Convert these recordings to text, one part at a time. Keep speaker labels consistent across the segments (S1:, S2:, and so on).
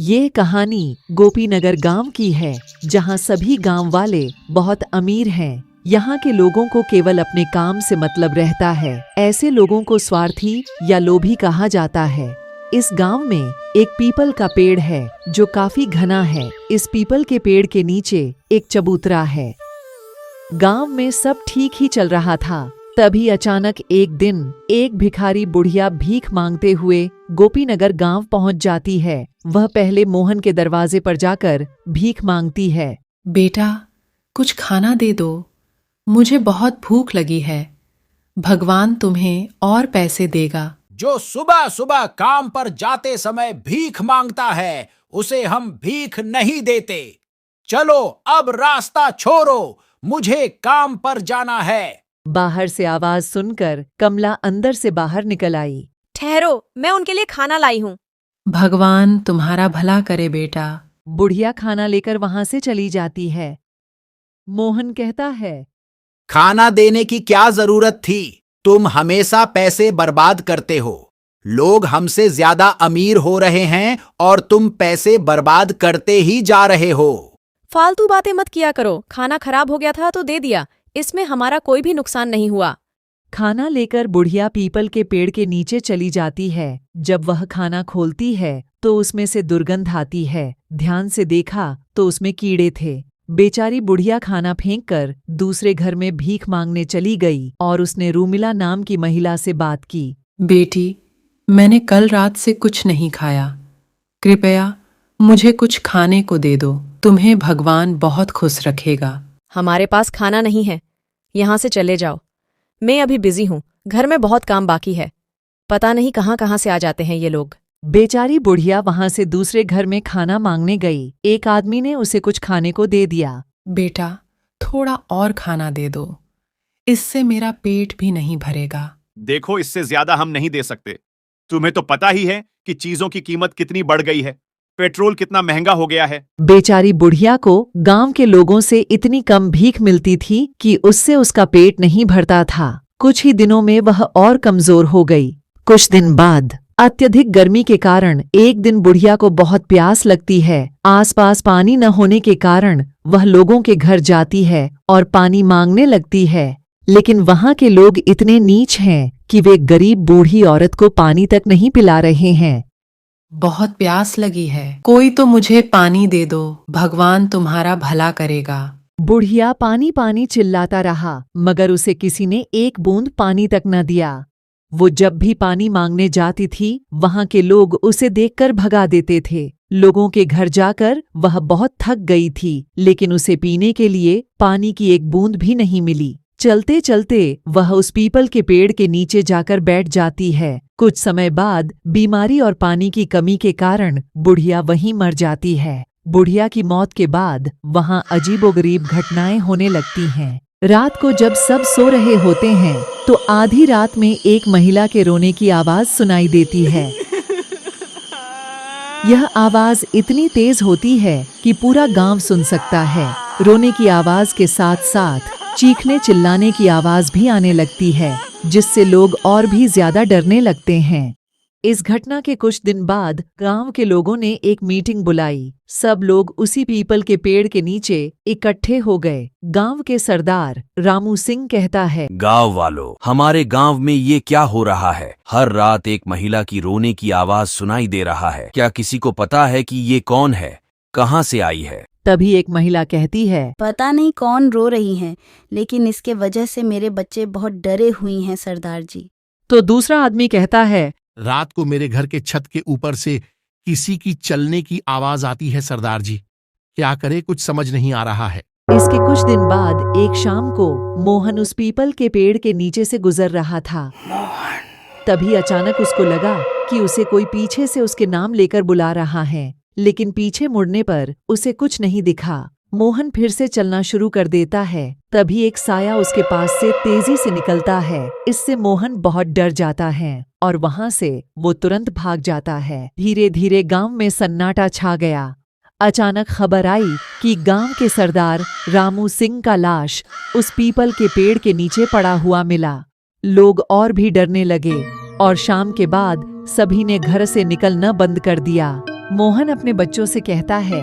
S1: ये कहानी गोपीनगर गांव की है, जहां सभी गांव वाले बहुत अमीर हैं। यहाँ के लोगों को केवल अपने काम से मतलब रहता है। ऐसे लोगों को स्वार्थी या लोभी कहा जाता है। इस गांव में एक पीपल का पेड़ है जो काफी घना है। इस पीपल के पेड़ के नीचे एक चबूतरा है। गांव में सब ठीक ही चल रहा था। तभी अचानक एक दिन एक भिखारी बुढ़िया भीख मांगते हुए गोपीनगर गांव पहुंच जाती है। वह पहले मोहन के दरवाजे पर जाकर भीख मांगती है।
S2: बेटा, कुछ खाना दे दो, मुझे बहुत भूख लगी है। भगवान तुम्हें और पैसे देगा।
S3: जो सुबह सुबह काम पर जाते समय भीख मांगता है, उसे हम भीख नहीं देते। चलो अब रास्ता छोड़ो, मुझे काम पर जाना है।
S1: बाहर से आवाज सुनकर कमला अंदर से बाहर निकल आई।
S4: ठहरो, मैं उनके लिए खाना लाई हूँ।
S2: भगवान तुम्हारा भला करे बेटा।
S1: बुढ़िया खाना लेकर वहां से चली जाती है। मोहन कहता है,
S3: खाना देने की क्या जरूरत थी? तुम हमेशा पैसे बर्बाद करते हो। लोग हमसे ज्यादा अमीर हो रहे हैं और तुम पैसे बर्बाद करते ही जा रहे हो।
S4: फालतू बातें मत किया करो। खाना खराब हो गया था तो दे दिया, इसमें हमारा कोई भी नुकसान नहीं हुआ।
S1: खाना लेकर बुढ़िया पीपल के पेड़ के नीचे चली जाती है। जब वह खाना खोलती है तो उसमें से दुर्गंध आती है। ध्यान से देखा तो उसमें कीड़े थे। बेचारी बुढ़िया खाना फेंककर दूसरे घर में भीख मांगने चली गई और उसने रूमिला नाम की महिला से बात की।
S2: बेटी, मैंने कल रात से कुछ नहीं खाया। कृपया मुझे कुछ खाने को दे दो। तुम्हें भगवान बहुत खुश रखेगा।
S4: हमारे पास खाना नहीं है, यहाँ से चले जाओ। मैं अभी बिजी हूँ, घर में बहुत काम बाकी है। पता नहीं कहाँ कहाँ से आ जाते हैं ये लोग।
S1: बेचारी बुढ़िया वहां से दूसरे घर में खाना मांगने गई। एक आदमी ने उसे कुछ खाने को दे दिया।
S2: बेटा, थोड़ा और खाना दे दो, इससे मेरा पेट भी नहीं भरेगा।
S5: देखो, इससे ज्यादा हम नहीं दे सकते। तुम्हें तो पता ही है कि चीजों की कीमत कितनी बढ़ गई है। पेट्रोल कितना महंगा हो गया है।
S1: बेचारी बुढ़िया को गांव के लोगों से इतनी कम भीख मिलती थी कि उससे उसका पेट नहीं भरता था। कुछ ही दिनों में वह और कमजोर हो गई। कुछ दिन बाद अत्यधिक गर्मी के कारण एक दिन बुढ़िया को बहुत प्यास लगती है। आसपास पानी न होने के कारण वह लोगों के घर जाती है और पानी मांगने लगती है। लेकिन वहां के लोग इतने नीच हैं कि वे गरीब बूढ़ी औरत को पानी तक नहीं पिला रहे हैं।
S2: बहुत प्यास लगी है, कोई तो मुझे पानी दे दो। भगवान तुम्हारा भला करेगा।
S1: बुढ़िया पानी पानी चिल्लाता रहा, मगर उसे किसी ने एक बूंद पानी तक न दिया। वो जब भी पानी मांगने जाती थी, वहां के लोग उसे देखकर भगा देते थे। लोगों के घर जाकर वह बहुत थक गई थी, लेकिन उसे पीने के लिए पानी की एक बूंद भी नहीं मिली। चलते चलते वह उस पीपल के पेड़ के नीचे जाकर बैठ जाती है। कुछ समय बाद बीमारी और पानी की कमी के कारण बुढ़िया वहीं मर जाती है। बुढ़िया की मौत के बाद वहां अजीबोगरीब घटनाएं होने लगती हैं। रात को जब सब सो रहे होते हैं तो आधी रात में एक महिला के रोने की आवाज सुनाई देती है। यह आवाज इतनी तेज होती है कि पूरा गांव सुन सकता है। रोने की आवाज के साथ साथ चीखने चिल्लाने की आवाज भी आने लगती है, जिससे लोग और भी ज्यादा डरने लगते हैं। इस घटना के कुछ दिन बाद गांव के लोगों ने एक मीटिंग बुलाई। सब लोग उसी पीपल के पेड़ के नीचे इकट्ठे हो गए। गांव के सरदार रामू सिंह कहता है,
S6: गांव वालों, हमारे गांव में ये क्या हो रहा है? हर रात एक महिला की रोने की आवाज सुनाई दे रहा है। क्या किसी को पता है कि ये कौन है, कहां से आई है?
S1: तभी एक महिला कहती है,
S7: पता नहीं कौन रो रही है, लेकिन इसके वजह से मेरे बच्चे बहुत डरे हुए हैं सरदार जी।
S1: तो दूसरा आदमी कहता है,
S8: रात को मेरे घर के छत के ऊपर से किसी की चलने की आवाज आती है सरदार जी। क्या करे, कुछ समझ नहीं आ रहा है।
S1: इसके कुछ दिन बाद एक शाम को मोहन उस पीपल के पेड़ के नीचे से गुजर रहा था। तभी अचानक उसको लगा कि उसे कोई पीछे से उसके नाम लेकर बुला रहा है, लेकिन पीछे मुड़ने पर उसे कुछ नहीं दिखा। मोहन फिर से चलना शुरू कर देता है। तभी एक साया उसके पास से तेजी से निकलता है। इससे मोहन बहुत डर जाता है और वहां से वो तुरंत भाग जाता है। धीरे धीरे गांव में सन्नाटा छा गया। अचानक खबर आई कि गांव के सरदार रामू सिंह का लाश उस पीपल के पेड़ के नीचे पड़ा हुआ मिला। लोग और भी डरने लगे और शाम के बाद सभी ने घर से निकलना बंद कर दिया। मोहन अपने बच्चों से कहता है,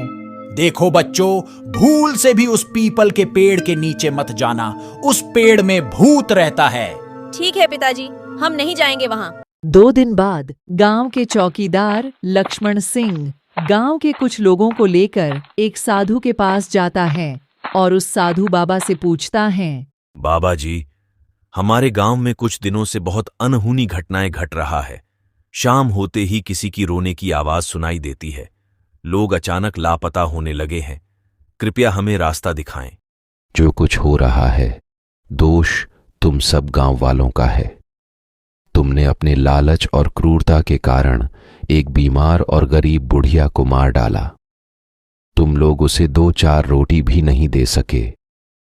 S3: देखो बच्चों, भूल से भी उस पीपल के पेड़ के नीचे मत जाना, उस पेड़ में भूत रहता है।
S4: ठीक है पिताजी, हम नहीं जाएंगे वहाँ।
S1: 2 दिन बाद गांव के चौकीदार लक्ष्मण सिंह गांव के कुछ लोगों को लेकर एक साधु के पास जाता है और उस साधु बाबा से पूछता है,
S6: बाबा जी, हमारे गांव में कुछ दिनों से बहुत अनहोनी घटनाएं घट रहा है। शाम होते ही किसी की रोने की आवाज सुनाई देती है। लोग अचानक लापता होने लगे हैं। कृपया हमें रास्ता दिखाएं।
S9: जो कुछ हो रहा है, दोष तुम सब गांव वालों का है। तुमने अपने लालच और क्रूरता के कारण एक बीमार और गरीब बुढ़िया को मार डाला। तुम लोग उसे 2-4 रोटी भी नहीं दे सके,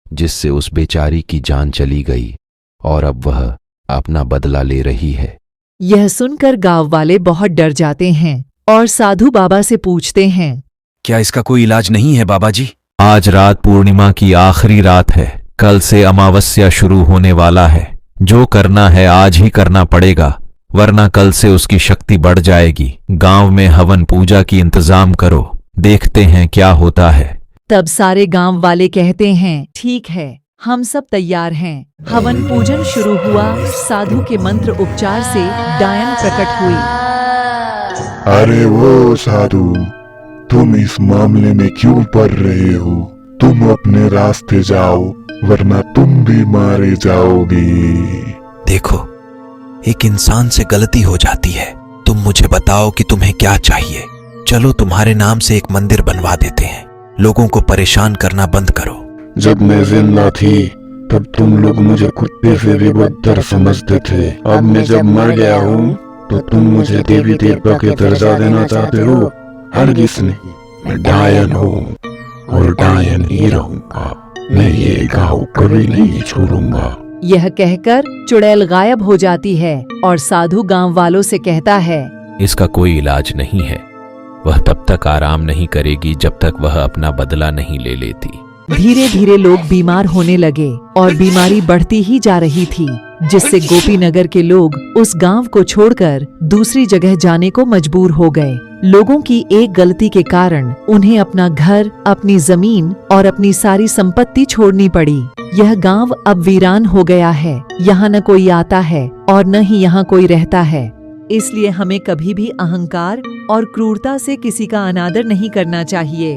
S9: जिससे उस बेचारी की जान चली गई और अब वह अपना बदला ले रही है।
S1: यह सुनकर गांव वाले बहुत डर जाते हैं और साधु बाबा से पूछते हैं,
S6: क्या इसका कोई इलाज नहीं है बाबा जी?
S9: आज रात पूर्णिमा की आखिरी रात है। कल से अमावस्या शुरू होने वाला है। जो करना है आज ही करना पड़ेगा, वरना कल से उसकी शक्ति बढ़ जाएगी। गांव में हवन पूजा की इंतजाम करो, देखते हैं क्या होता है।
S1: तब सारे गांव वाले कहते हैं, ठीक है, हम सब तैयार हैं। हवन पूजन शुरू हुआ। साधु के मंत्र उपचार से डायन प्रकट हुई।
S10: अरे वो साधु, तुम इस मामले में क्यों पड़ रहे हो? तुम अपने रास्ते जाओ, वरना तुम भी मारे जाओगे।
S9: देखो, एक इंसान से गलती हो जाती है। तुम मुझे बताओ कि तुम्हें क्या चाहिए। चलो तुम्हारे नाम से एक मंदिर बनवा देते हैं। लोगों को परेशान करना बंद करो।
S10: जब मैं जिंदा थी तब तुम लोग मुझे कुत्ते से भी बदतर समझते थे। अब मैं जब मर गया हूँ तो तुम मुझे देवी देवता के दर्जा देना चाहते हो? हरगिज़ नहीं। मैं डायन हूँ और डायन ही रहूंगा। मैं ये गाँव कभी नहीं छोड़ूंगा।
S1: यह कहकर चुड़ैल गायब हो जाती है और साधु गांव वालों से कहता है,
S9: इसका कोई इलाज नहीं है। वह तब तक आराम नहीं करेगी जब तक वह अपना बदला नहीं ले लेती।
S1: धीरे धीरे लोग बीमार होने लगे और बीमारी बढ़ती ही जा रही थी, जिससे गोपीनगर के लोग उस गांव को छोड़कर दूसरी जगह जाने को मजबूर हो गए। लोगों की एक गलती के कारण उन्हें अपना घर, अपनी जमीन और अपनी सारी संपत्ति छोड़नी पड़ी। यह गांव अब वीरान हो गया है। यहाँ न कोई आता है और न ही यहाँ कोई रहता है। इसलिए हमें कभी भी अहंकार और क्रूरता से किसी का अनादर नहीं करना चाहिए।